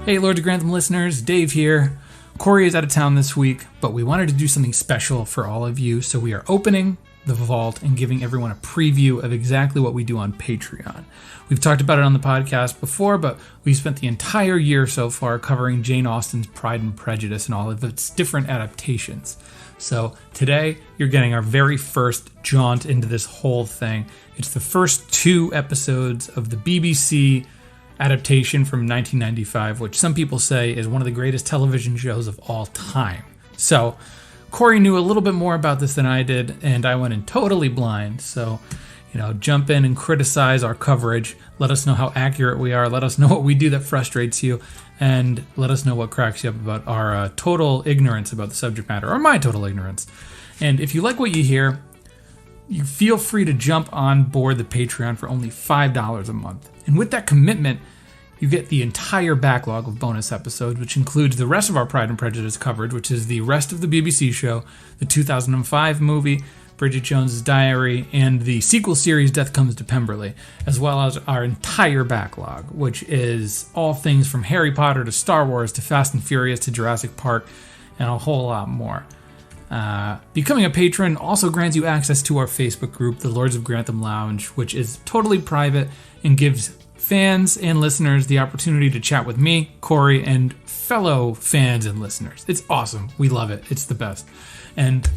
Hey, Lords of Grantham listeners, Dave here. Corey is out of town this week, but we wanted to do something special for all of you, so we are opening the vault and giving everyone a preview of exactly what we do on Patreon. We've talked about it on the podcast before, but we've spent the entire year so far covering Jane Austen's Pride and Prejudice and all of its different adaptations. So today, you're getting our very first jaunt into this whole thing. It's the first 2 episodes of the BBC adaptation from 1995, which some people say is one of the greatest television shows of all time. So, Corey knew a little bit more about this than I did, and I went in totally blind. So, jump in and criticize our coverage. Let us know how accurate we are. Let us know what we do that frustrates you, and let us know what cracks you up about our total ignorance about the subject matter, or my total ignorance. And if you like what you hear, you feel free to jump on board the Patreon for only $5 a month. And with that commitment, you get the entire backlog of bonus episodes, which includes the rest of our Pride and Prejudice coverage, which is the rest of the BBC show, the 2005 movie, Bridget Jones's Diary, and the sequel series Death Comes to Pemberley, as well as our entire backlog, which is all things from Harry Potter to Star Wars to Fast and Furious to Jurassic Park, and a whole lot more. Becoming a patron also grants you access to our Facebook group, the Lords of Grantham Lounge, which is totally private and gives fans and listeners the opportunity to chat with me, Corey, and fellow fans and listeners. It's awesome. We love it. It's the best. And,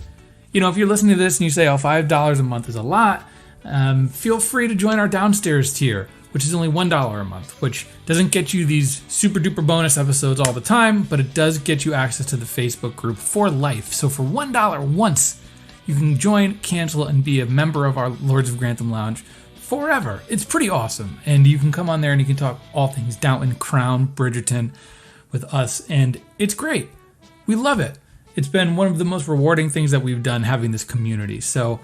if you're listening to this and you say, $5 a month is a lot, feel free to join our downstairs tier, which is only $1 a month, which doesn't get you these super duper bonus episodes all the time, but it does get you access to the Facebook group for life. So for $1 once, you can join, cancel, and be a member of our Lords of Grantham Lounge forever. It's pretty awesome. And you can come on there and you can talk all things Downton, Crown, Bridgerton with us. And it's great. We love it. It's been one of the most rewarding things that we've done having this community. So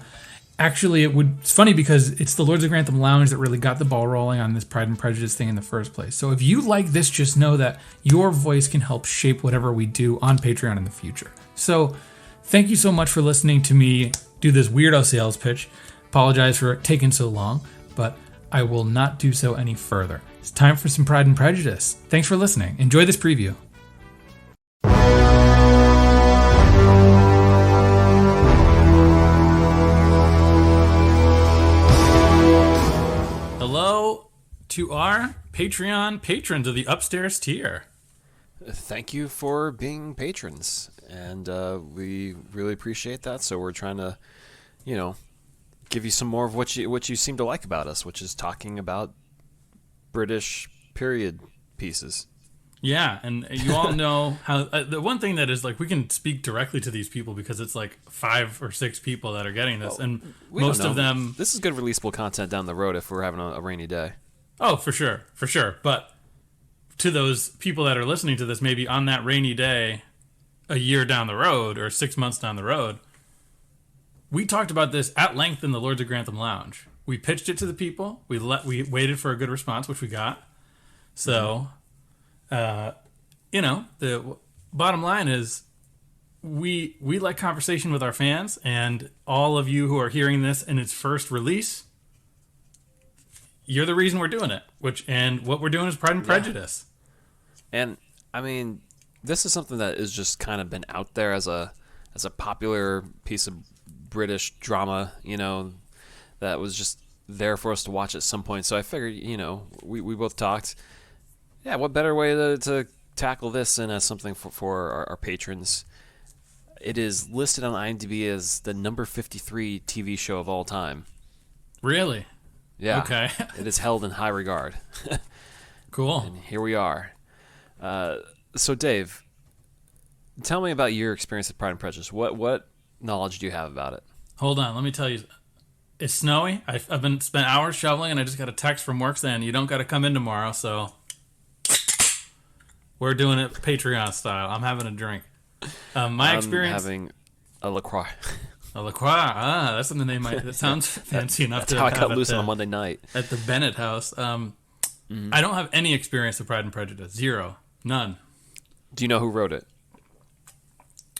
actually, it's funny because it's the Lords of Grantham Lounge that really got the ball rolling on this Pride and Prejudice thing in the first place. So if you like this, just know that your voice can help shape whatever we do on Patreon in the future. So thank you so much for listening to me do this weirdo sales pitch. Apologize for taking so long, but I will not do so any further. It's time for some Pride and Prejudice. Thanks for listening. Enjoy this preview. Hello to our Patreon patrons of the upstairs tier. Thank you for being patrons, and we really appreciate that. So we're trying to, give you some more of what you seem to like about us, which is talking about British period pieces. Yeah, and you all know how the one thing that is we can speak directly to these people because it's 5 or 6 people that are getting this, and most of them. This is good releasable content down the road if we're having a rainy day. Oh, for sure. But to those people that are listening to this, maybe on that rainy day, a year down the road or 6 months down the road, we talked about this at length in the Lords of Grantham Lounge. We pitched it to the people. We waited for a good response, which we got. So, the bottom line is we like conversation with our fans, and all of you who are hearing this in its first release, you're the reason we're doing it. And what we're doing is Pride and Prejudice. And I mean, this is something that has just kind of been out there as a popular piece of British drama, that was just there for us to watch at some point. So I figured, we both talked. Yeah, what better way to tackle this than as something for our patrons? It is listed on IMDb as the number 53 TV show of all time. Really? Yeah. Okay. It is held in high regard. Cool. And here we are. So Dave, tell me about your experience with Pride and Prejudice. What knowledge do you have about it? Hold on, let me tell you. It's snowy. I've spent hours shoveling, and I just got a text from work saying you don't got to come in tomorrow. So we're doing it Patreon style. I'm having a drink. My experience. I'm having a LaCroix. A LaCroix. That's something they might. That sounds fancy enough. That's how I got loose on a Monday night at the Bennett house. I don't have any experience with Pride and Prejudice. Zero. None. Do you know who wrote it?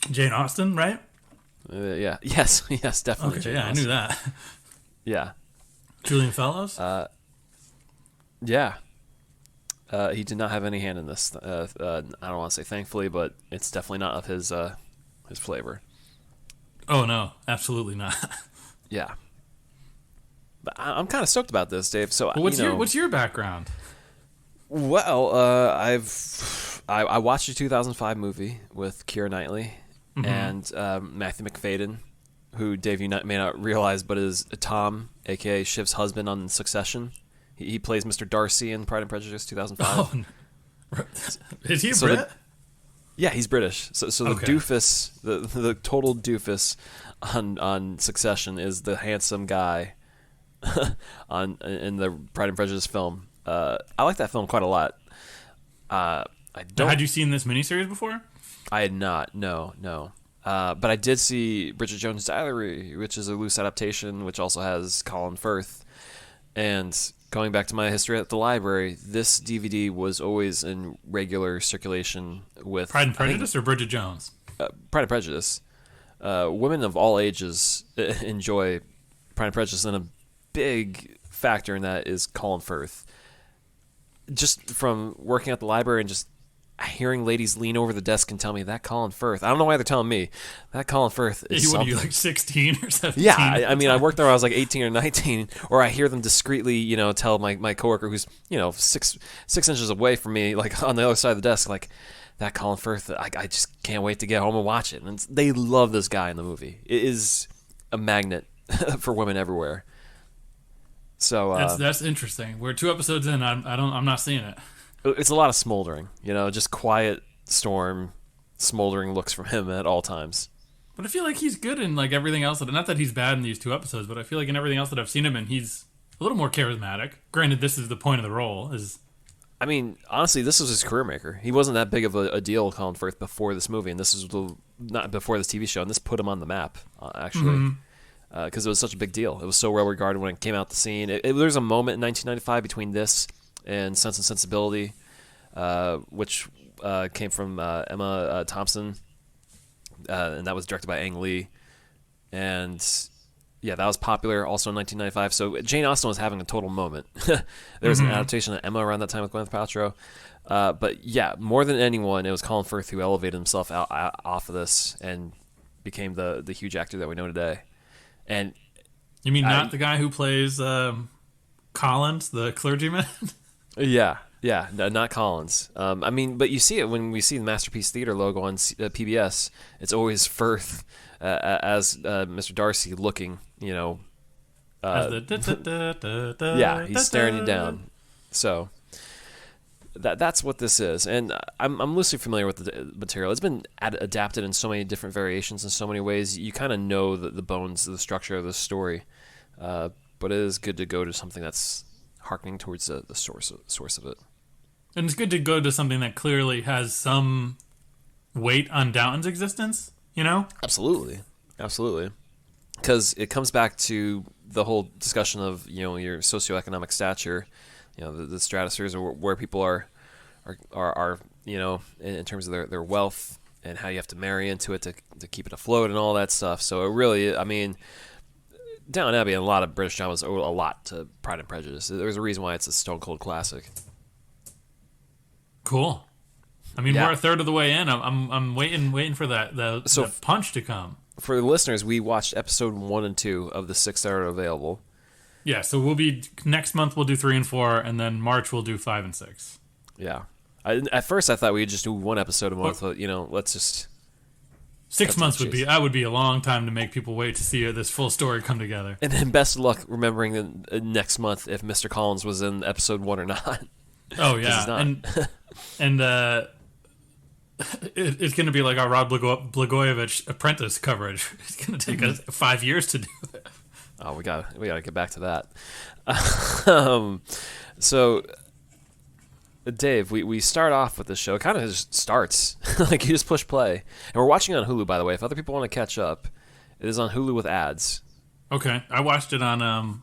Jane Austen, right? Yeah. Yes, definitely. Okay, Jane Austen. I knew that. Yeah. Julian Fellows? Yeah. He did not have any hand in this. I don't want to say thankfully, but it's definitely not of his flavor. Oh no, absolutely not. Yeah, but I'm kind of stoked about this, Dave. So, Well, what's your background? Well, I watched a 2005 movie with Keira Knightley and Matthew McFadden, who Dave may not realize, but is Tom, aka Shiv's husband on Succession. He plays Mr. Darcy in Pride and Prejudice 2005. Oh, is he a Brit? Yeah, he's British. So the doofus, the total doofus on Succession is the handsome guy in the Pride and Prejudice film. I like that film quite a lot. Had you seen this miniseries before? I had not. No. But I did see Bridget Jones' Diary, which is a loose adaptation, which also has Colin Firth. And going back to my history at the library, this DVD was always in regular circulation with Pride and Prejudice or Bridget Jones? Pride and Prejudice. Women of all ages enjoy Pride and Prejudice, and a big factor in that is Colin Firth. Just from working at the library and just hearing ladies lean over the desk and tell me that Colin Firth. I don't know why they're telling me that Colin Firth is What are something. you, like 16 or 17? Yeah, I mean, I worked there when I was like 18 or 19, or I hear them discreetly, tell my coworker who's, 6 inches away from me, like on the other side of the desk, like that Colin Firth. I just can't wait to get home and watch it. And they love this guy in the movie. It is a magnet for women everywhere. So that's interesting. We're 2 episodes in. I'm not seeing it. It's a lot of smoldering, just quiet storm, smoldering looks from him at all times. But I feel like he's good in like everything else. Not that he's bad in these 2 episodes, but I feel like in everything else that I've seen him in, he's a little more charismatic. Granted, this is the point of the role. I mean, honestly, this was his career maker. He wasn't that big of a deal, Colin Firth, before this movie, and this is not before this TV show, and this put him on the map, actually. Because it was such a big deal. It was so well regarded when it came out the scene. There's a moment in 1995 between this and Sense and Sensibility, which came from Emma Thompson, and that was directed by Ang Lee. And yeah, that was popular also in 1995. So Jane Austen was having a total moment. There was an adaptation of Emma around that time with Gwyneth Paltrow. But yeah, more than anyone, it was Colin Firth who elevated himself out off of this and became the huge actor that we know today. And you mean not the guy who plays Collins, the clergyman? Yeah, not Collins. I mean, but you see it when we see the Masterpiece Theater logo on PBS. It's always Firth as Mr. Darcy looking, yeah, he's staring you down. So that's what this is, and I'm loosely familiar with the material. It's been adapted in so many different variations in so many ways. You kind of know the bones, the structure of the story, but it is good to go to something that's harkening towards the source of it. And it's good to go to something that clearly has some weight on Downton's existence, Absolutely. Because it comes back to the whole discussion of, your socioeconomic stature, the stratospheres or where people are in terms of their wealth and how you have to marry into it to keep it afloat and all that stuff. So it really, I mean, Downton Abbey and a lot of British dramas owe a lot to Pride and Prejudice. There's a reason why it's a stone cold classic. Cool. I mean, we're a third of the way in. I'm waiting for the punch to come. For the listeners, we watched episode 1 and 2 of the 6 that are available. Yeah, so next month we'll do 3 and 4, and then March we'll do 5 and 6. Yeah. At first I thought we'd just do 1 episode a month, but, let's just... 6 months would be a long time to make people wait to see this full story come together. And then best of luck remembering next month if Mr. Collins was in episode 1 or not. Oh yeah, and it's going to be like our Rod Blagojevich Apprentice coverage. It's going to take us 5 years to do it. Oh, we got to get back to that. So, Dave, we start off with this show. It kind of just starts like you just push play, and we're watching it on Hulu. By the way, if other people want to catch up, it is on Hulu with ads. Okay, I watched it on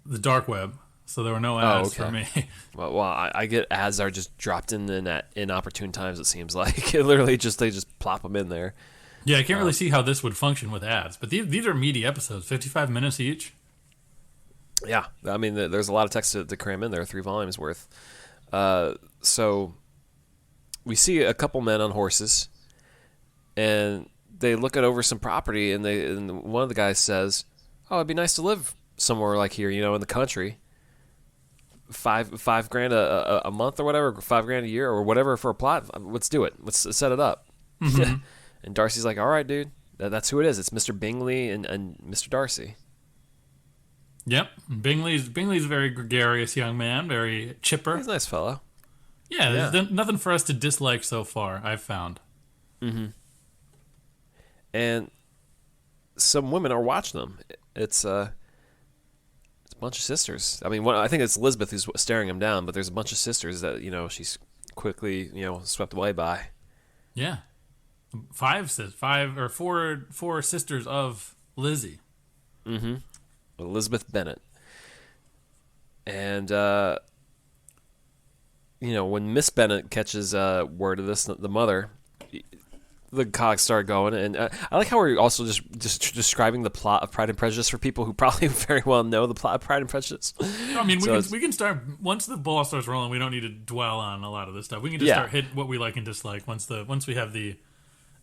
the dark web, so there were no ads for me. Well, I get ads that are just dropped in at inopportune times. It seems like it literally they just plop them in there. Yeah, I can't really see how this would function with ads, but these are meaty episodes, 55 minutes each. Yeah, I mean, there's a lot of text to cram in there, 3 volumes worth. So we see a couple men on horses, and they look at over some property, and one of the guys says, "Oh, it'd be nice to live somewhere like here, in the country. Five grand a month or whatever, $5,000 a year or whatever for a plot. Let's do it. Let's set it up." Mm-hmm. And Darcy's like, "All right, dude. That's who it is. It's Mr. Bingley and Mr. Darcy." Yep. Bingley's a very gregarious young man, very chipper. He's a nice fellow. Yeah, there's nothing for us to dislike so far, I've found. Mm-hmm. And some women are watching them. It's a bunch of sisters. I mean, I think it's Elizabeth who's staring him down, but there's a bunch of sisters that, she's quickly, swept away by. Yeah. Four sisters of Lizzie. Mm-hmm. Elizabeth Bennet. And, when Miss Bennet catches word of this, the mother, the cogs start going. And I like how we're also just describing the plot of Pride and Prejudice for people who probably very well know the plot of Pride and Prejudice. I mean, we can start, once the ball starts rolling, we don't need to dwell on a lot of this stuff. We can just start hit what we like and dislike once we have the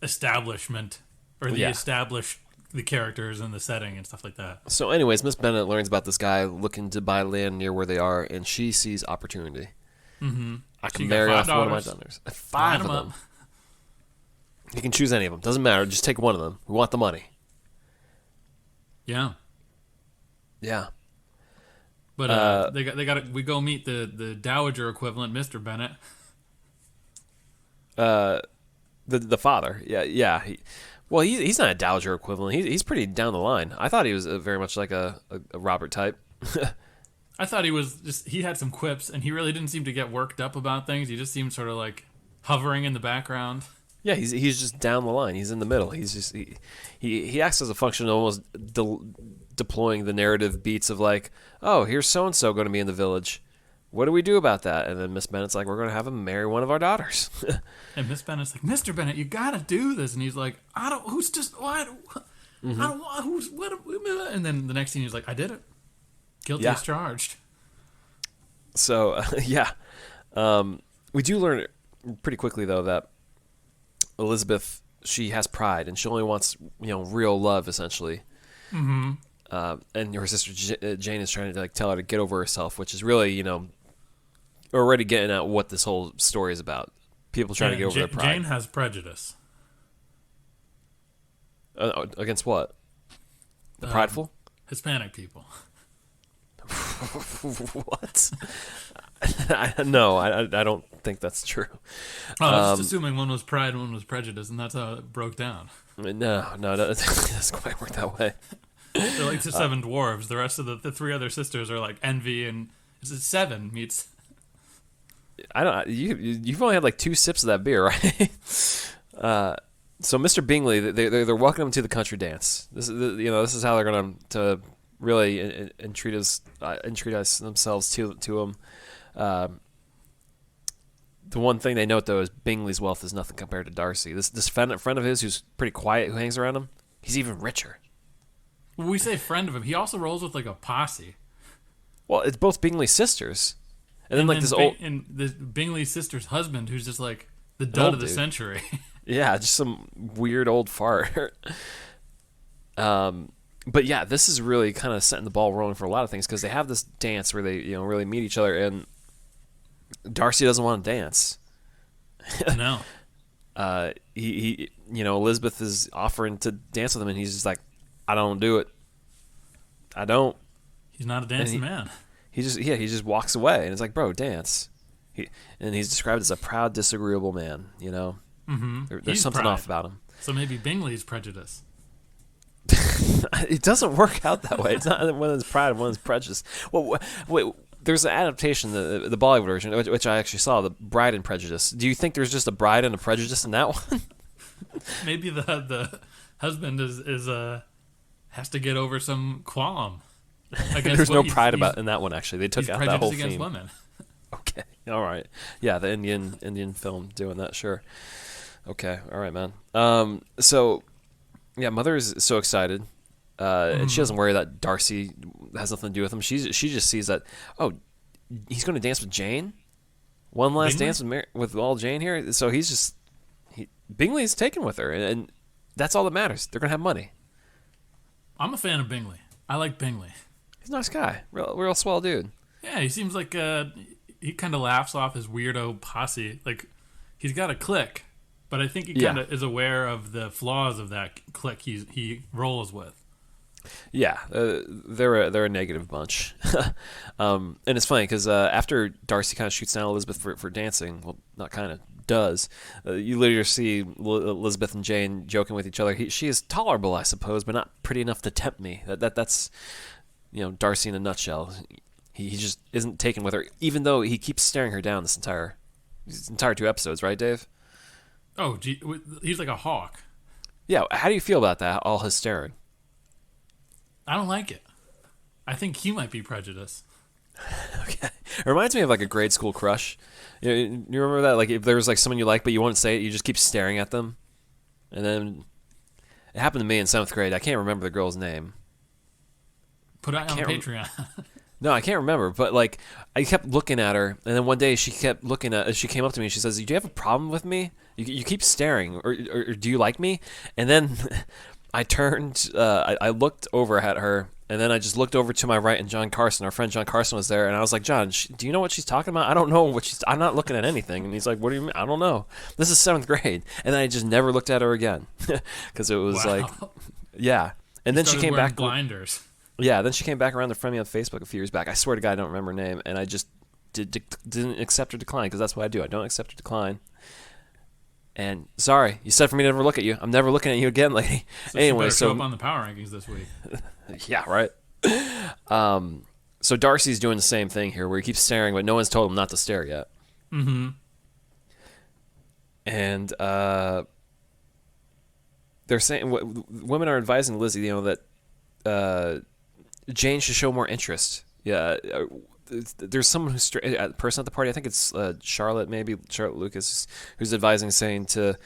establishment or established the characters and the setting and stuff like that. So anyways, Miss Bennet learns about this guy looking to buy land near where they are, and she sees opportunity. Mm-hmm. I can marry off one of my daughters. 5 of them. You can choose any of them. Doesn't matter. Just take one of them. We want the money. Yeah. Yeah. But we go meet the dowager equivalent, Mr. Bennet. The father. Yeah. He's not a dowager equivalent. He's pretty down the line. I thought he was very much like a Robert type. I thought he had some quips, and he really didn't seem to get worked up about things. He just seemed sort of like hovering in the background. Yeah, he's just down the line. He's in the middle. He's just he acts as a function of almost deploying the narrative beats of like, oh, here's so and so going to be in the village. What do we do about that? And then Miss Bennet's like, we're going to have him marry one of our daughters. And Miss Bennet's like, Mr. Bennet, you got to do this. And he's like, I don't. Who's just what? Mm-hmm. I don't want. Who's what? And then the next scene, he's like, I did it. Guilty as charged. So we do learn pretty quickly though that Elizabeth, she has pride and she only wants real love essentially. Mm-hmm. And her sister Jane is trying to tell her to get over herself, which is really already getting at what this whole story is about. People trying to get over their pride. Jane has prejudice. Against what? The prideful? Hispanic people. What? No, I don't think that's true. I was just assuming one was pride and one was prejudice, and that's how it broke down. No, it doesn't quite work that way. They're like the 7 dwarves. The rest of the 3 other sisters are like envy, and is it 7 meets? I don't. You've only had like 2 sips of that beer, right? So Mr. Bingley, they're welcoming him to the country dance. This is how they're going to really entreat us themselves to him. The one thing they note though is Bingley's wealth is nothing compared to Darcy. This friend of his who's pretty quiet, who hangs around him, he's even richer. When we say friend of him, he also rolls with like a posse. Well, it's both Bingley's sisters, and then like this old and the Bingley's sister's husband, who's just like the dud of the century. Yeah, just some weird old fart. But yeah, this is really kind of setting the ball rolling for a lot of things because they have this dance where they really meet each other, and Darcy doesn't want to dance. No. He Elizabeth is offering to dance with him, and he's just like, I don't do it. I don't. He's not a dancing man. He just walks away, and it's like, bro, dance. He's described as a proud, disagreeable man. Mm-hmm. There's something off about him. So maybe Bingley's prejudice. It doesn't work out that way. It's not one is pride and one is prejudice. Well, wait, there's an adaptation, the Bollywood version, which I actually saw, the Bride and Prejudice. Do you think there's just a bride and a prejudice in that one? Maybe the husband has to get over some qualm. There's no pride in that one. Actually, they took out that whole against theme. Women. Okay, all right, yeah, the Indian film doing that, sure. Okay, all right, man. So. Yeah, Mother is so excited, and she doesn't worry that Darcy has nothing to do with him. She just sees that, oh, he's going to dance with Jane? one last Bingley? dance with all Jane here. So Bingley's taken with her, and that's all that matters. They're gonna have money. I'm a fan of Bingley. I like Bingley. He's a nice guy, real swell dude. Yeah, he seems like he kind of laughs off his weirdo posse. Like, he's got a clique, but I think he kind of is aware of the flaws of that clique he rolls with. Yeah, they're a negative bunch, and it's funny because after Darcy kind of shoots down Elizabeth for dancing, well, not kind of does. You later see Elizabeth and Jane joking with each other. She is tolerable, I suppose, but not pretty enough to tempt me. That's Darcy in a nutshell. He just isn't taken with her, even though he keeps staring her down this entire 2 episodes, right, Dave? Oh, he's like a hawk. Yeah. How do you feel about that? All his staring. I don't like it. I think he might be prejudiced. Okay. It reminds me of like a grade school crush. You remember that? Like if there was like someone you like, but you won't say it, you just keep staring at them. And then it happened to me in 7th grade. I can't remember the girl's name. Put it on Patreon. No, I can't remember. But like I kept looking at her, and then one day she kept looking at. She came up to me and she says, "Do you have a problem with me? You keep staring, or do you like me?" And then I turned. I looked over at her. And then I just looked over to my right, and John Carson, our friend John Carson, was there. And I was like, John, do you know what she's talking about? I don't know what she's... I'm not looking at anything. And he's like, what do you mean? I don't know. This is 7th grade. And then I just never looked at her again. Because it was like... Yeah. And then she came back... blinders. Yeah, then she came back around to friend me on Facebook a few years back. I swear to God, I don't remember her name. And I just didn't accept or decline, because that's what I do. I don't accept or decline. And sorry, you said for me to never look at you. I'm never looking at you again, lady. So anyway, show up on the power rankings this week. Yeah, right. So Darcy's doing the same thing here, where he keeps staring, but no one's told him not to stare yet. Mm-hmm. And they're saying women are advising Lizzie, that Jane should show more interest. Yeah, there's someone who's a person at the party. I think it's Charlotte Lucas, who's advising, saying to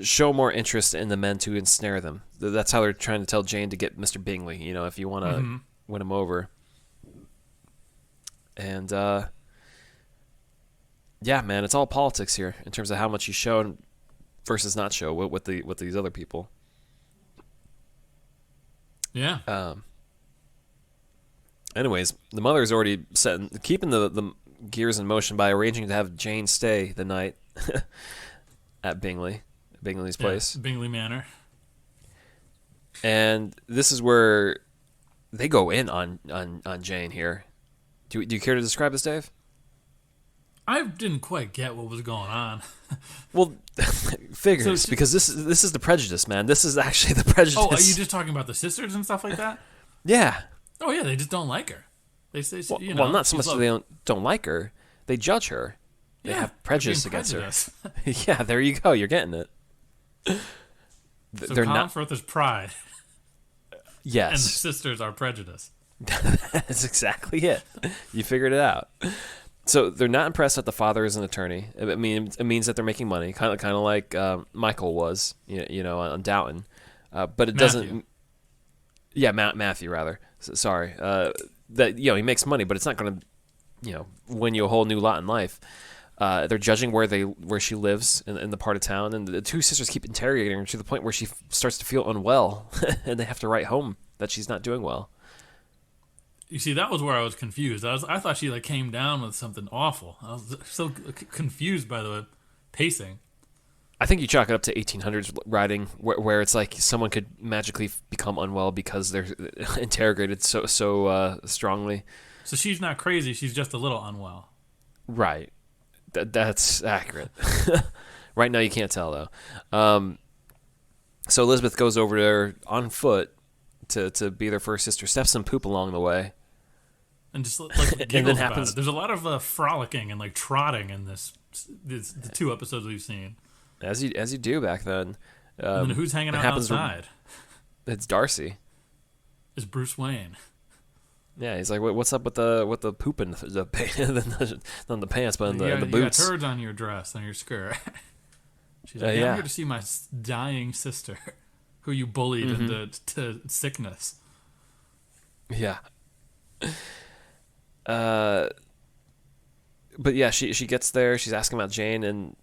show more interest in the men to ensnare them. That's how they're trying to tell Jane to get Mr. Bingley, if you want to win him over. And yeah, man, it's all politics here in terms of how much you show versus not show with these other people. Yeah. Anyways, the mother's already keeping the gears in motion by arranging to have Jane stay the night at Bingley's place. Bingley Manor. And this is where they go in on Jane here. Do you care to describe this, Dave? I didn't quite get what was going on. Well, figures, because this is the Prejudice, man. This is actually the Prejudice. Oh, are you just talking about the sisters and stuff like that? Yeah. Oh yeah, they just don't like her. They say, well, not so much that they don't like her. They judge her. They have prejudice against her. Yeah, there you go. You're getting it. So they're Colin Firth is pride. Yes. And the sisters are prejudice. That's exactly it. You figured it out. So they're not impressed that the father is an attorney. It means that they're making money, kind of like Michael was, on Downton. But it doesn't. Yeah, Matthew rather. Sorry. That he makes money, but it's not going to, win you a whole new lot in life. They're judging where she lives in the part of town, and the two sisters keep interrogating her to the point where she starts to feel unwell, and they have to write home that she's not doing well. You see, that was where I was confused. I thought she came down with something awful. I was so confused by the pacing. I think you chalk it up to 1800s writing, where it's like someone could magically become unwell because they're interrogated so strongly. So she's not crazy; she's just a little unwell. Right. That's accurate. Right now, you can't tell though. So Elizabeth goes over there on foot to be their first sister. Steps some poop along the way, and just giggles about it. There's a lot of frolicking and trotting in the 2 episodes we've seen. As you do back then. And then who's hanging out outside? It's Darcy. It's Bruce Wayne. Yeah, he's like, what's up with the poop in the not in the pants, but in the boots? You got turds on your dress, on your skirt. She's like, I'm here to see my dying sister, who you bullied into sickness. Yeah. but yeah, she gets there. She's asking about Jane, and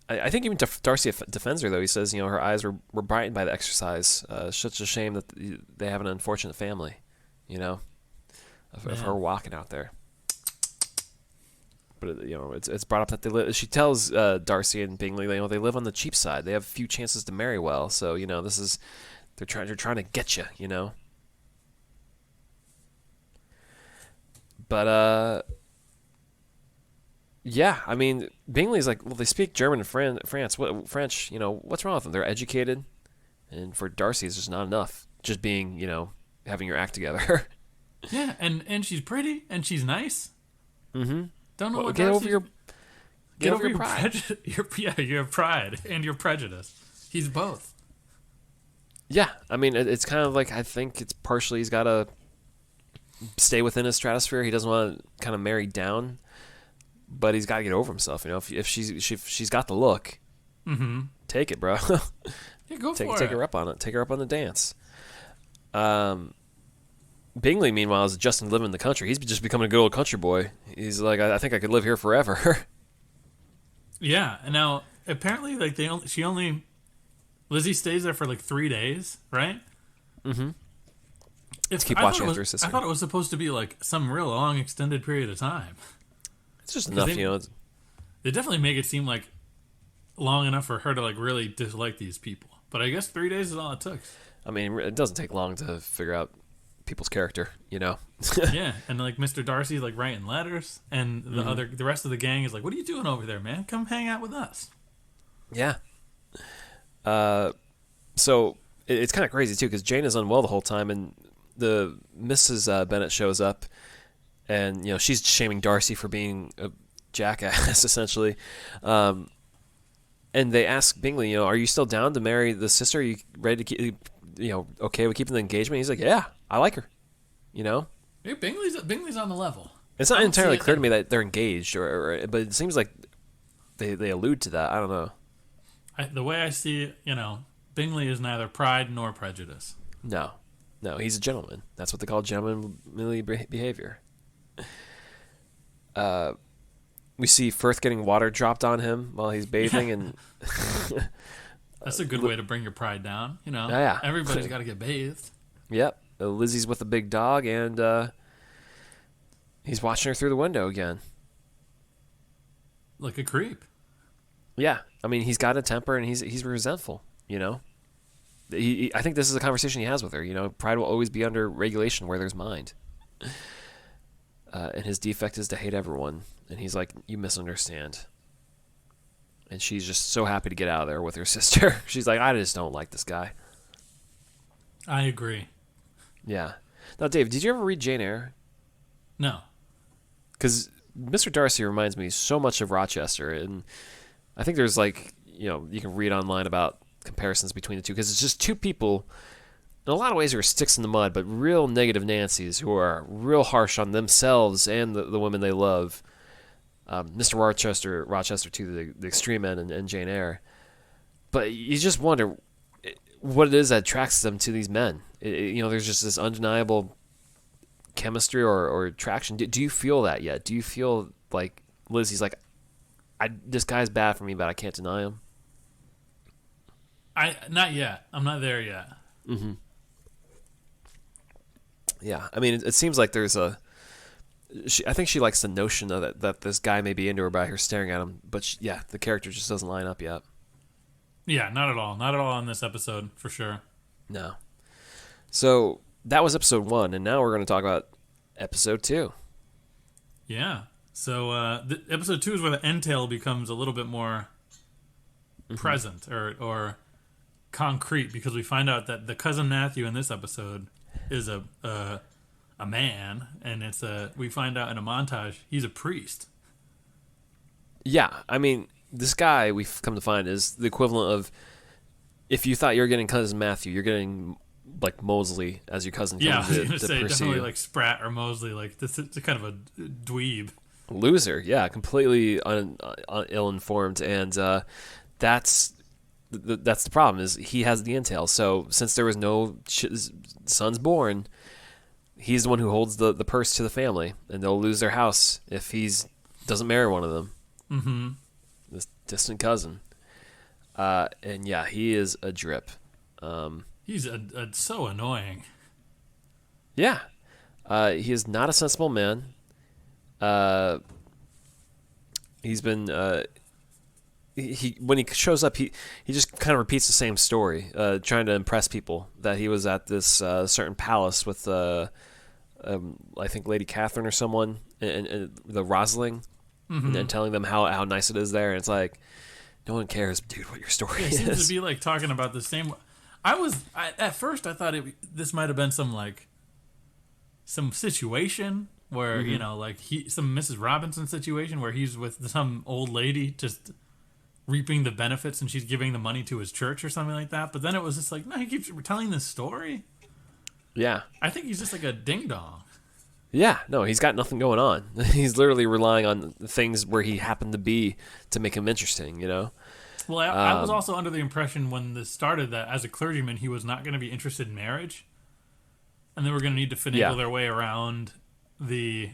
I think even Darcy defends her, though. He says, her eyes were brightened by the exercise. It's such a shame that they have an unfortunate family, of her walking out there. But it's brought up that they live. She tells Darcy and Bingley, they live on the cheap side. They have few chances to marry well. So this is they're trying to get you, But yeah, I mean, Bingley's like, well, they speak German and French. French? What's wrong with them? They're educated, and for Darcy, it's just not enough. Just being, having your act together. Yeah, and she's pretty and she's nice. Mm-hmm. Don't know what get Darcy's... over your pride. Your pride and your prejudice. He's both. Yeah, I mean, it's kind of like, I think it's partially he's got to stay within his stratosphere. He doesn't want to kind of marry down, but he's got to get over himself. If she's got the look, take it, bro. Yeah, go for it. Take her up on it. Take her up on the dance. Bingley, meanwhile, is Justin living in the country. He's just becoming a good old country boy. He's like, I think I could live here forever. Yeah, and now apparently, like Lizzie stays there for like 3 days, right? Mm-hmm. Let's keep watching after her sister. I thought it was supposed to be like some real long, extended period of time. It's just enough, They definitely make it seem like long enough for her to like really dislike these people. But I guess 3 days is all it took. I mean, it doesn't take long to figure out people's character, Yeah, and like Mr. Darcy's like writing letters, and the rest of the gang is like, "What are you doing over there, man? Come hang out with us." Yeah. So it's kind of crazy too, because Jane is unwell the whole time, and the Mrs. Bennet shows up, and she's shaming Darcy for being a jackass essentially, and they ask Bingley, are you still down to marry the sister? Are you ready to keep, okay with keeping the engagement? He's like, yeah, I like her, Yeah, Bingley's on the level. It's not entirely clear to me that they're engaged, but it seems like they allude to that. I don't know. The way I see it, Bingley is neither pride nor prejudice. No, he's a gentleman. That's what they call gentlemanly behavior. We see Firth getting water dropped on him while he's bathing, and that's a good way to bring your pride down. Yeah. Everybody's got to get bathed. Yep. Lizzie's with a big dog, and he's watching her through the window again. Like a creep. Yeah. I mean, he's got a temper, and he's resentful, I think this is a conversation he has with her, pride will always be under regulation where there's mind. And his defect is to hate everyone. And he's like, you misunderstand. And she's just so happy to get out of there with her sister. She's like, I just don't like this guy. I agree. Yeah. Now, Dave, did you ever read Jane Eyre? No. Because Mr. Darcy reminds me so much of Rochester. And I think there's you can read online about comparisons between the two. Because it's just two people, in a lot of ways, who are sticks in the mud, but real negative Nancys who are real harsh on themselves and the women they love. Mr. Rochester to the extreme end, and Jane Eyre. But you just wonder what it is that attracts them to these men. There's just this undeniable chemistry or attraction. Do you feel that yet? Do you feel like Lizzie's like, this guy's bad for me, but I can't deny him? Not yet. I'm not there yet. Mm-hmm. Yeah, I mean, it seems like there's I think she likes the notion of that this guy may be into her by her staring at him, but the character just doesn't line up yet. Yeah, not at all. Not at all in this episode, for sure. No. So that was episode 1, and now we're going to talk about episode 2. Yeah. So episode 2 is where the entail becomes a little bit more present or concrete, because we find out that the cousin Matthew in this episode is a man, and we find out in a montage he's a priest. Yeah, I mean, this guy we've come to find is the equivalent of, if you thought you were getting cousin Matthew, you're getting like Mosley as your cousin. Yeah, I was gonna to say pursue definitely like Spratt or Mosley. Like this is kind of a dweeb. Loser, yeah, completely ill-informed, and that's the problem. Is he has the intel. So since there was no sons born, he's the one who holds the purse to the family, and they'll lose their house if he's doesn't marry one of them. Mm-hmm. This distant cousin. And yeah, he is a drip. He's so annoying. Yeah. He is not a sensible man. He's been he when he shows up, he just kind of repeats the same story, trying to impress people that he was at this certain palace with I think Lady Catherine or someone, and the Rosling, and telling them how nice it is there. And it's like, no one cares, dude, what your story is. It seems to be like talking about the same. At first I thought this might have been some situation where like some Mrs. Robinson situation where he's with some old lady just reaping the benefits and she's giving the money to his church or something like that. But then it was just like, no, he keeps telling this story. Yeah, I think he's just like a ding dong. Yeah, no, he's got nothing going on. He's literally relying on things where he happened to be to make him interesting, Well, I was also under the impression when this started that as a clergyman, he was not going to be interested in marriage. And they were going to need to finagle their way around the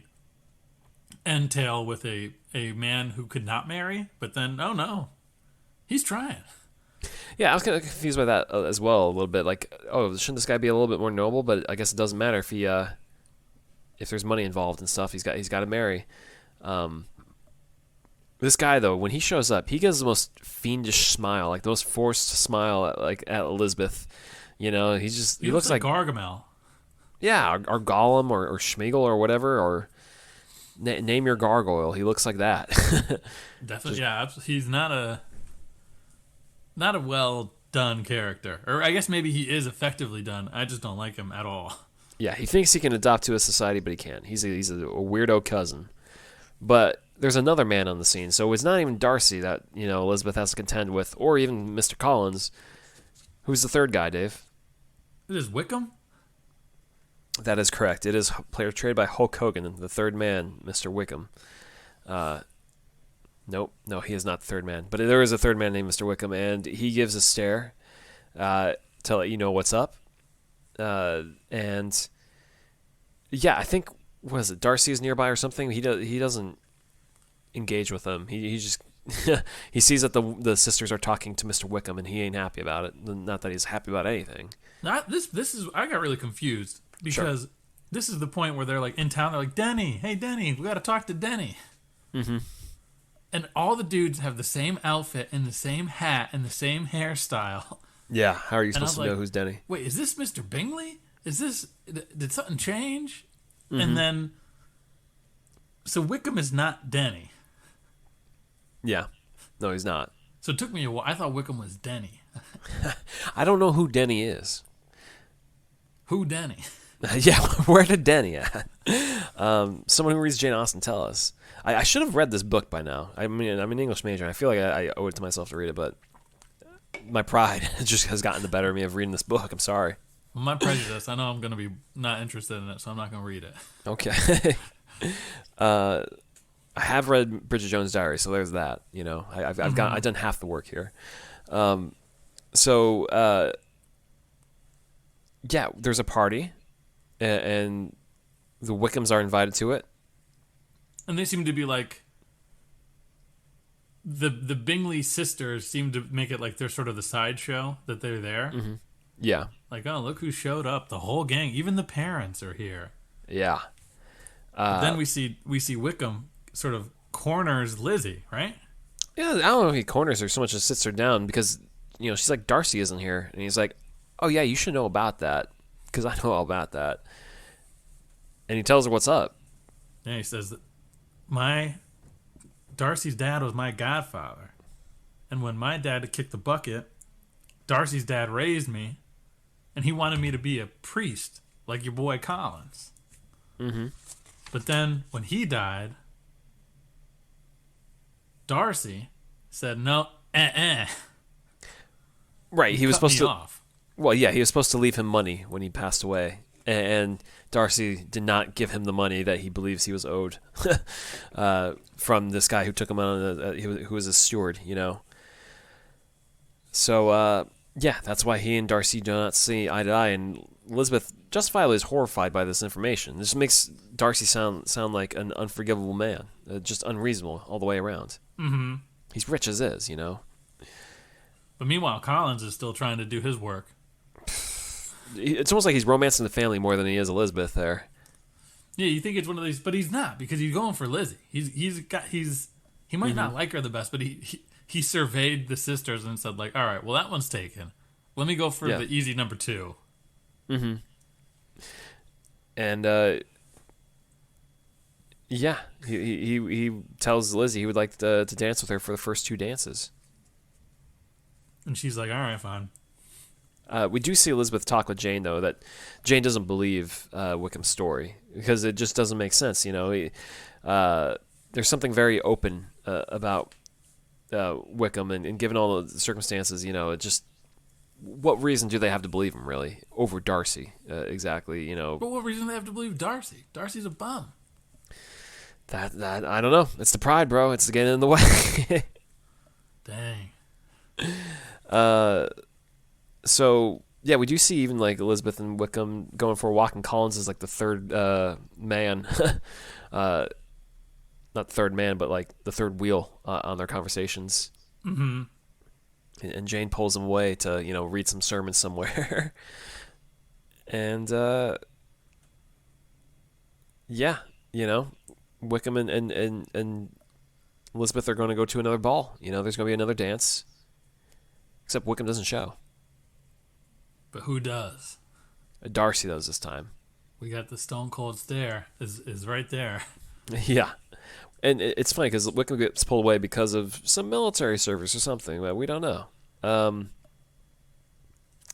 entail with a man who could not marry. But then, oh no, he's trying. Yeah, I was kind of confused by that as well a little bit. Like, oh, shouldn't this guy be a little bit more noble? But I guess it doesn't matter if there's money involved and stuff. He's got to marry. This guy though, when he shows up, he gives the most fiendish smile, like the most forced smile, at Elizabeth. He looks like Gargamel. Yeah, or Gollum or Schmeagol or whatever, or name your gargoyle. He looks like that. Definitely, yeah. He's not a well done character, or I guess maybe he is effectively done. I just don't like him at all. Yeah, he thinks he can adopt to a society, but he can't. He's a weirdo cousin. But there's another man on the scene, so it's not even Darcy that Elizabeth has to contend with, or even Mr. Collins. Who's the third guy, Dave? It is Wickham. That is correct. It is portrayed by Hulk Hogan, the third man, Mr. Wickham. Nope, no, he is not the third man. But there is a third man named Mr. Wickham, and he gives a stare to let you know what's up. And yeah, I think Darcy is nearby or something. He doesn't engage with them. He just he sees that the sisters are talking to Mr. Wickham, and he ain't happy about it. Not that he's happy about anything. This is I got really confused because this is the point where they're like in town. They're like, Denny, hey Denny, we got to talk to Denny. Mm-hmm. And all the dudes have the same outfit and the same hat and the same hairstyle. Yeah, how are you supposed to know who's Denny? Wait, is this Mr. Bingley? Did something change? Mm-hmm. And then, so Wickham is not Denny. Yeah, no, he's not. So it took me a while. I thought Wickham was Denny. I don't know who Denny is. Who Denny? Yeah, where did Denny at? Someone who reads Jane Austen tell us. I should have read this book by now. I mean, I'm an English major, and I feel like I owe it to myself to read it, but my pride just has gotten the better of me of reading this book. I'm sorry. Well, my prejudice, I know I'm going to be not interested in it, so I'm not going to read it. Okay. I have read Bridget Jones' Diary, so there's that. I've done half the work here. Yeah, there's a party, and the Wickhams are invited to it. And they seem to be like the Bingley sisters seem to make it like they're sort of the sideshow that they're there. Mm-hmm. Yeah. Like, oh, look who showed up. The whole gang, even the parents are here. Yeah. But then we see Wickham sort of corners Lizzie, right? Yeah, I don't know if he corners her so much as sits her down because, she's like, Darcy isn't here. And he's like, oh, yeah, you should know about that because I know all about that. And he tells her what's up. Yeah, he says that Darcy's dad was my godfather. And when my dad kicked the bucket, Darcy's dad raised me, and he wanted me to be a priest like your boy Collins. Mm-hmm. But then when he died, Darcy said, no, Right, he was supposed to. Off. Well, yeah, he was supposed to leave him money when he passed away, and Darcy did not give him the money that he believes he was owed from this guy who took him on, who was a steward, So, Yeah, that's why he and Darcy do not see eye to eye, and Elizabeth justifiably is horrified by this information. This makes Darcy sound like an unforgivable man, just unreasonable all the way around. Mm-hmm. He's rich as is, you know. But meanwhile, Collins is still trying to do his work. It's almost like he's romancing the family more than he is Elizabeth there. Yeah, you think it's one of these, but he's not, because he's going for Lizzie. He might not like her the best, but he surveyed the sisters and said, like, all right, well, that one's taken. Let me go for the easy number 2. Mm-hmm. And he tells Lizzie he would like to dance with her for the first 2 dances. And she's like, all right, fine. We do see Elizabeth talk with Jane, though, that Jane doesn't believe Wickham's story because it just doesn't make sense. You know, there's something very open about Wickham, and given all the circumstances, you know, it just, what reason do they have to believe him, really, over Darcy? Exactly, you know. But what reason do they have to believe Darcy? Darcy's a bum. That I don't know. It's the pride, bro. It's getting in the way. Dang. So yeah, we do see even like Elizabeth and Wickham going for a walk, and Collins is like the third man, not third man, but like the third wheel on their conversations. Mm-hmm. And Jane pulls him away to, you know, read some sermon somewhere. And yeah, you know, Wickham and Elizabeth are going to go to another ball. You know, there's going to be another dance. Except Wickham doesn't show. But who does? Darcy does this time. We got the stone cold stare is right there. Yeah. And it's funny because Wickham gets pulled away because of some military service or something that we don't know.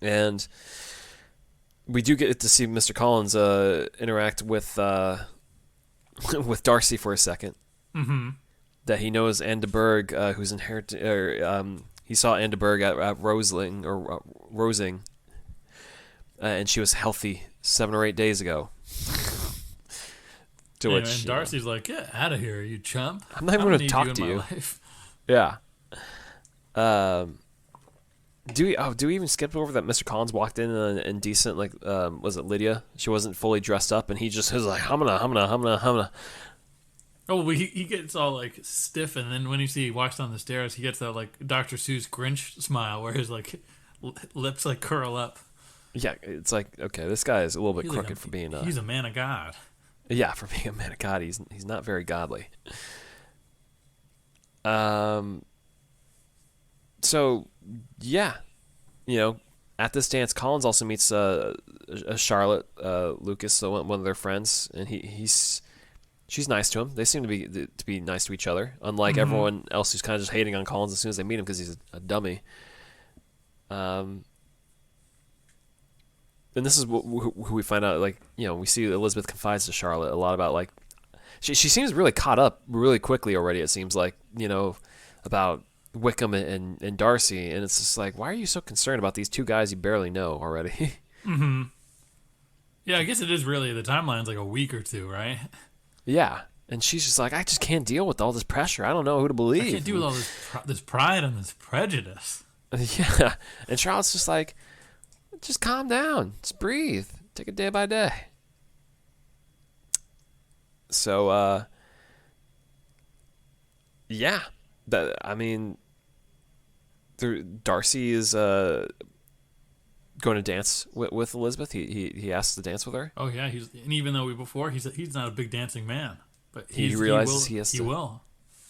And we do get to see Mr. Collins interact with with Darcy for a second. Mm-hmm. That he knows Anne de Burgh, who's inherited... he saw Anne de Burgh at Rosing, and she was healthy 7 or 8 days ago. And Darcy's like, "Get out of here, you chump! I'm not even going to talk to you." Yeah. Do we even skip over that Mr. Collins walked in decent, like, was it Lydia? She wasn't fully dressed up, and he just was like, humna. Oh, well, he gets all like stiff, and then when you see he walks down the stairs, he gets that like Dr. Seuss Grinch smile, where his like lips like curl up. Yeah, it's like, okay, this guy is a little bit crooked like for being he's a man of God. Yeah, for being a man of God, he's not very godly. So yeah, you know, at this dance, Collins also meets a Charlotte Lucas, so one of their friends, and she's nice to him. They seem to be nice to each other, unlike everyone else who's kind of just hating on Collins as soon as they meet him because he's a dummy. And this is who we find out, like, you know, we see Elizabeth confides to Charlotte a lot about, like, she seems really caught up really quickly already, it seems like, you know, about Wickham and Darcy, and it's just like, why are you so concerned about these 2 guys you barely know already? Mm-hmm. Yeah, I guess it is really, the timeline's like a week or 2, right? Yeah, and she's just like, I just can't deal with all this pressure. I don't know who to believe. I can't deal with all this pride and this prejudice. Yeah, and Charlotte's just like, just calm down. Just breathe. Take it day by day. So, yeah. I mean, Darcy is going to dance with Elizabeth. He asks to dance with her. Oh, yeah. And even though he's not a big dancing man. But he realizes he will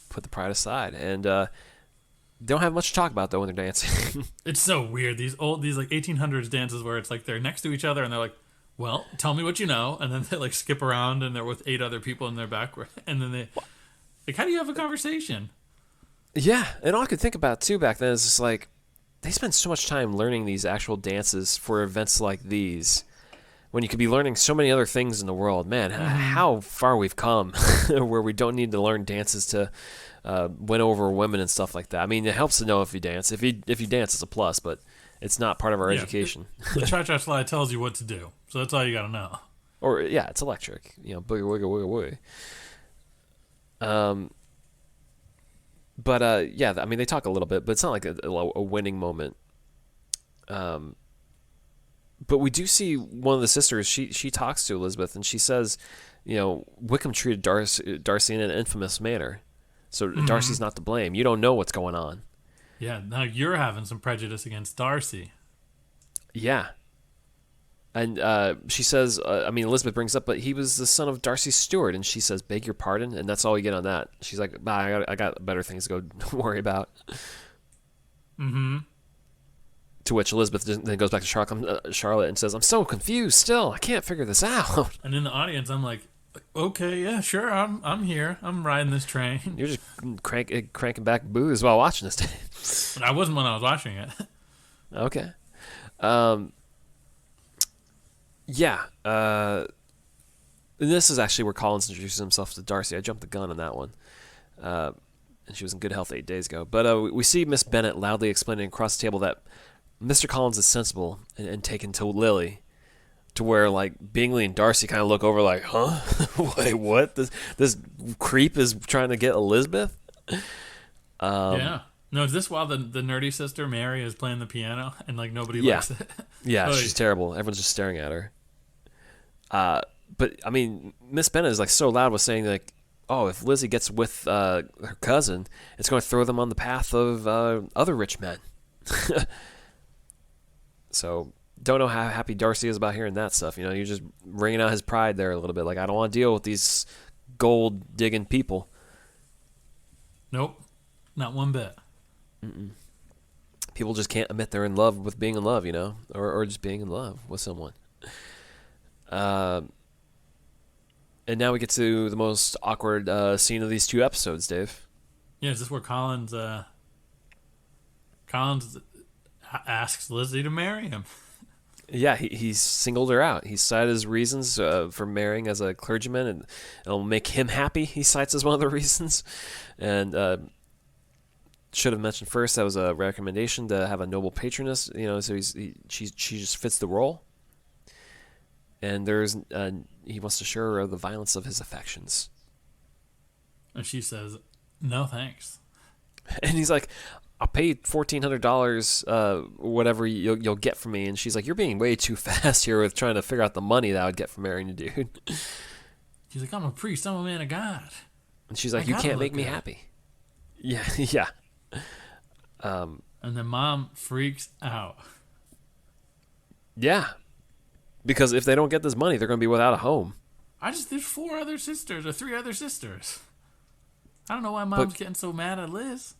put the pride aside. And they don't have much to talk about, though, when they're dancing. It's so weird. These like 1800s dances where it's like they're next to each other and they're like, well, tell me what you know. And then they like skip around and they're with 8 other people in their back. And then they, like, how do you have a conversation? Yeah. And all I could think about, too, back then is just like, they spend so much time learning these actual dances for events like these when you could be learning so many other things in the world. Man, how far we've come where we don't need to learn dances to win over women and stuff like that. I mean, it helps to know if you dance. If you dance, it's a plus, but it's not part of our education. The cha-cha slide tells you what to do, so that's all you got to know. Or yeah, it's electric. You know, boogie woogie woogie woogie. But yeah, I mean, they talk a little bit, but it's not like a winning moment. But we do see one of the sisters. She talks to Elizabeth and she says, Wickham treated Darcy in an infamous manner, so Darcy's not to blame. You don't know what's going on. Yeah, now you're having some prejudice against Darcy. Yeah. And she says, Elizabeth brings up, but he was the son of Darcy's steward, and she says, beg your pardon, and that's all we get on that. She's like, bah, I got better things to go worry about. Mm-hmm. To which Elizabeth then goes back to Charlotte and says, I'm so confused still. I can't figure this out. And in the audience, I'm like, okay, yeah, sure, I'm here. I'm riding this train. You're just cranking back booze while watching this. But I wasn't when I was watching it. Okay. Yeah. And this is actually where Collins introduces himself to Darcy. I jumped the gun on that one. And she was in good health 8 days ago. But we see Miss Bennet loudly explaining across the table that Mr. Collins is sensible and taken to Lily, to where like Bingley and Darcy kind of look over like, huh? Wait, what? This creep is trying to get Elizabeth? Yeah. No, is this while the nerdy sister Mary is playing the piano and like nobody likes it? Yeah, she's terrible. Everyone's just staring at her. But I mean, Miss Bennet is like so loud with saying like, oh, if Lizzie gets with her cousin, it's going to throw them on the path of other rich men. So don't know how happy Darcy is about hearing that stuff. You're just wringing out his pride there a little bit. Like, I don't want to deal with these gold digging people. Nope, not one bit. Mm-mm. People just can't admit they're in love with being in love, or just being in love with someone. And now we get to the most awkward scene of these 2 episodes, Dave. Yeah, is this where Collins asks Lizzie to marry him? Yeah, he's singled her out. He cited his reasons for marrying as a clergyman, and it'll make him happy. He cites as one of the reasons. And should have mentioned first that was a recommendation to have a noble patroness. So she just fits the role. And he wants to show her the violence of his affections. And she says, no thanks. And he's like, I'll pay $1,400, whatever you'll get from me. And she's like, you're being way too fast here with trying to figure out the money that I would get from marrying a dude. She's like, I'm a priest, I'm a man of God. And she's like, you can't make me happy. Yeah, yeah. And then Mom freaks out. Yeah. Because if they don't get this money, they're going to be without a home. There's 4 other sisters, or 3 other sisters. I don't know why Mom's getting so mad at Liz.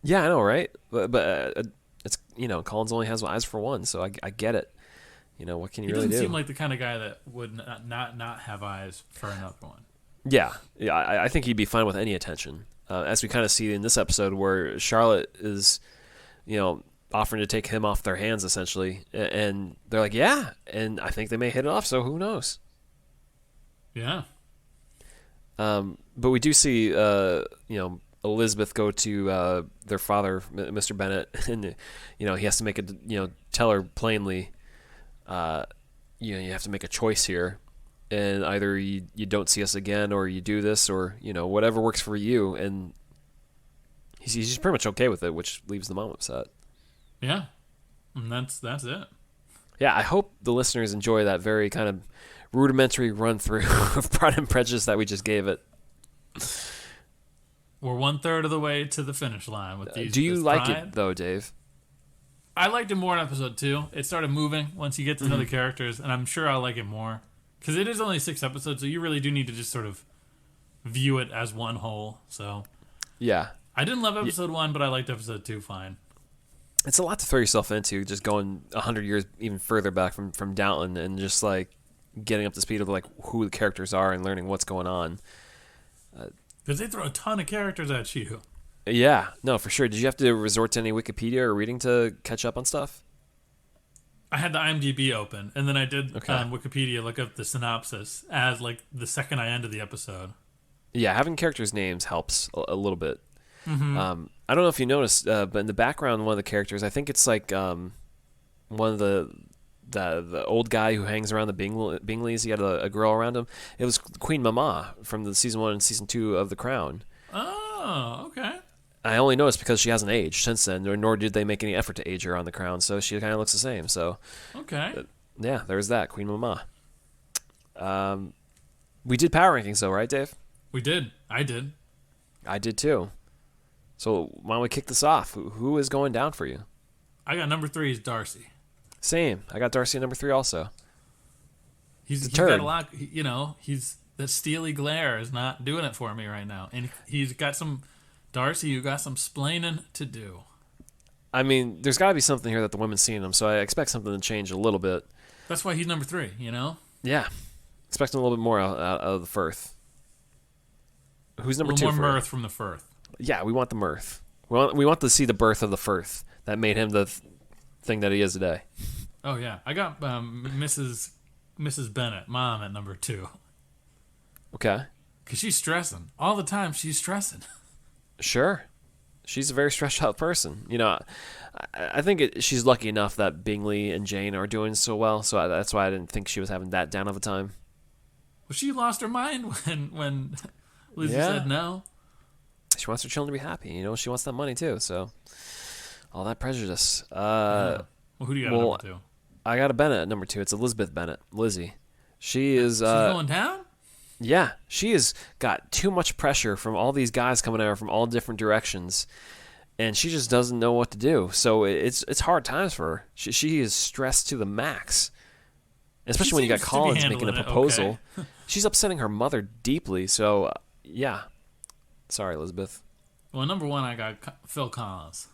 Yeah, I know, right? But it's Collins only has eyes for one, so I get it. What can you really do? He doesn't seem like the kind of guy that would not have eyes for another one. Yeah, I think he'd be fine with any attention. As we kind of see in this episode, where Charlotte is, offering to take him off their hands essentially, and they're like, yeah, and I think they may hit it off. So who knows? Yeah. But we do see, Elizabeth go to their father, Mr. Bennet, and he has to make tell her plainly, you have to make a choice here, and either you don't see us again, or you do this, or whatever works for you. And he's just pretty much okay with it, which leaves the mom upset. Yeah, and that's it. Yeah, I hope the listeners enjoy that very kind of rudimentary run through of Pride and Prejudice that we just gave it. We're 1/3 of the way to the finish line with these. Do you like Pride. it though, Dave? I liked it more in episode 2. It started moving once you get to know the characters, and I'm sure I'll like it more because it is only 6 episodes, so you really do need to just sort of view it as one whole. So yeah, I didn't love episode 1, but I liked episode 2 fine. It's a lot to throw yourself into, just going 100 years even further back from Downton, and just like getting up to speed of like who the characters are and learning what's going on. Because they throw a ton of characters at you. Yeah, no, for sure. Did you have to resort to any Wikipedia or reading to catch up on stuff? I had the IMDb open, and then I did on Wikipedia look up the synopsis as like the second I ended the episode. Yeah, having characters' names helps a little bit. Mm-hmm. I don't know if you noticed, but in the background, one of the characters, I think it's like one of the old guy who hangs around the Bingleys. He had a girl around him. It was Queen Mama from the season 1 and season 2 of The Crown. Oh, okay. I only noticed because she hasn't aged since then, nor did they make any effort to age her on the crown, so she kind of looks the same. So, Okay. yeah, there's that Queen Mama. We did power rankings though, right, Dave? We did. I did. I did too. So why don't we kick this off? Who is going down for you? I got number 3 is Darcy. Same. I got Darcy at number 3 also. He's turd. got a lot. He's the steely glare is not doing it for me right now, and he's got some. Darcy, you got some splaining to do. I mean, there's got to be something here that the women's seen him, so I expect something to change a little bit. That's why he's number 3. Yeah. Expecting a little bit more out of the Firth. Who's number 2 more for mirth from the Firth. Yeah, we want the mirth. We want to see the birth of the Firth that made him the thing that he is today. Oh yeah, I got Mrs. Bennett, Mom, at number 2. Okay. Because she's stressing all the time. She's stressing. Sure. She's a very stressed out person. I think she's lucky enough that Bingley and Jane are doing so well, so that's why I didn't think she was having that down of a time. Well, she lost her mind when Lizzie said no. She wants her children to be happy. She wants that money too, so all that prejudice. Well, who do you got at number 2? I got a Bennett at number 2. It's Elizabeth Bennett. Lizzie. She is... She's going down? Yeah. She has got too much pressure from all these guys coming at her from all different directions, and she just doesn't know what to do. So it's hard times for her. She is stressed to the max, especially when you got Collins making a proposal. Okay. She's upsetting her mother deeply, so yeah. Sorry, Elizabeth. Well, number 1, I got Phil Collins.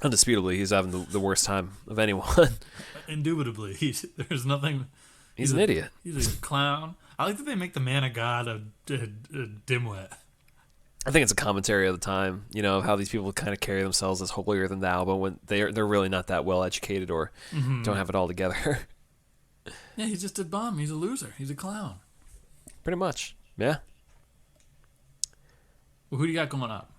Undisputably, he's having the worst time of anyone. Indubitably. There's nothing... He's an idiot. He's a clown. I like that they make the man of God a dimwit. I think it's a commentary of the time, of how these people kind of carry themselves as holier than thou, but when they're really not that well educated or don't have it all together. Yeah, he's just a bum. He's a loser. He's a clown. Pretty much, yeah. Well, who do you got going up?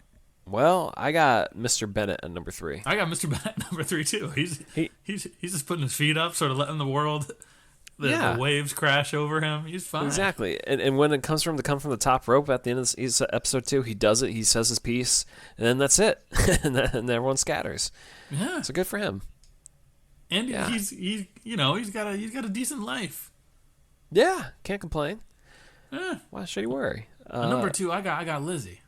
Well, I got Mr. Bennett at number 3. I got Mr. Bennett at number 3 too. He's just putting his feet up, sort of letting the world, the waves crash over him. He's fine. Exactly. And when it comes from the top rope at the end of this episode 2, he does it. He says his piece, and then that's it, and everyone scatters. Yeah. So good for him. And he's got a decent life. Yeah, can't complain. Yeah. Why should you worry? Number 2, I got Lizzie.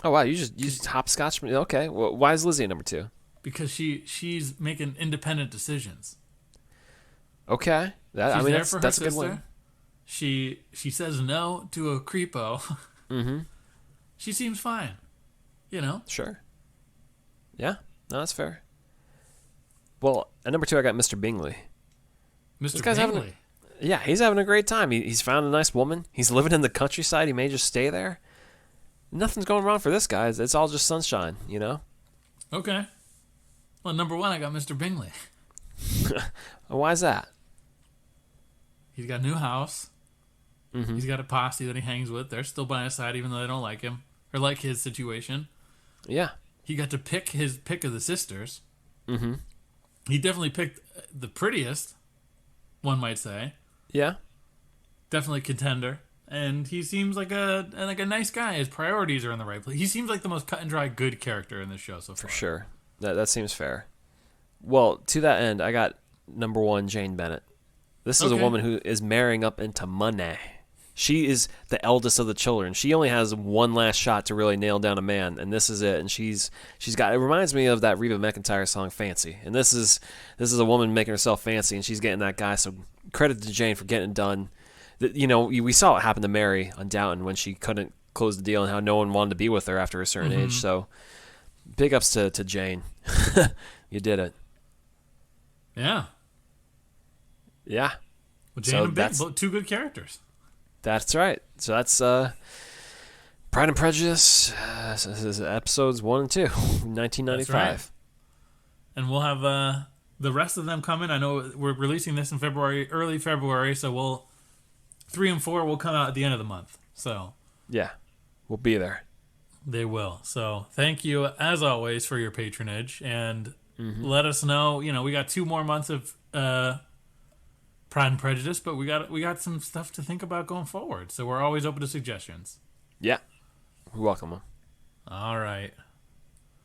Oh wow, you just hopscotch me. Okay, well, why is Lizzie at number 2? Because she's making independent decisions. Okay, that's a good one. She says no to a creepo. Mm-hmm. She seems fine. Sure. Yeah, no, that's fair. Well, at number 2, I got Mr. Bingley. Mr. Bingley. He's having a great time. He's found a nice woman. He's living in the countryside. He may just stay there. Nothing's going wrong for this guy. It's all just sunshine, Okay. Well, number 1, I got Mr. Bingley. Why is that? He's got a new house. Mm-hmm. He's got a posse that he hangs with. They're still by his side, even though they don't like him or like his situation. Yeah. He got to pick his pick of the sisters. Mm-hmm. He definitely picked the prettiest, one might say. Yeah. Definitely contender. And he seems like a nice guy. His priorities are in the right place. He seems like the most cut and dry good character in this show so far. For sure. That seems fair. Well, to that end, I got number 1, Jane Bennett. This is a woman who is marrying up into money. She is the eldest of the children. She only has one last shot to really nail down a man, and this is it. And she's got. It reminds me of that Reba McEntire song "Fancy," and this is a woman making herself fancy, and she's getting that guy. So credit to Jane for getting it done. We saw what happened to Mary on Downton when she couldn't close the deal, and how no one wanted to be with her after a certain age. So big ups to Jane. You did it. Yeah. Yeah. Well, Jane and Big, 2 good characters. That's right. So that's Pride and Prejudice, episodes 1 and 2, 1995. Right. And we'll have the rest of them coming. I know we're releasing this in early February, so 3 and 4 will come out at the end of the month. So yeah, we'll be there. They will. So thank you, as always, for your patronage, and let us know. We got 2 more months of Pride and Prejudice, but we got some stuff to think about going forward. So we're always open to suggestions. Yeah, we welcome them. All right.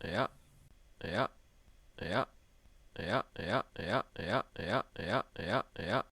Yeah, yeah, yeah, yeah, yeah, yeah, yeah, yeah, yeah, yeah, yeah,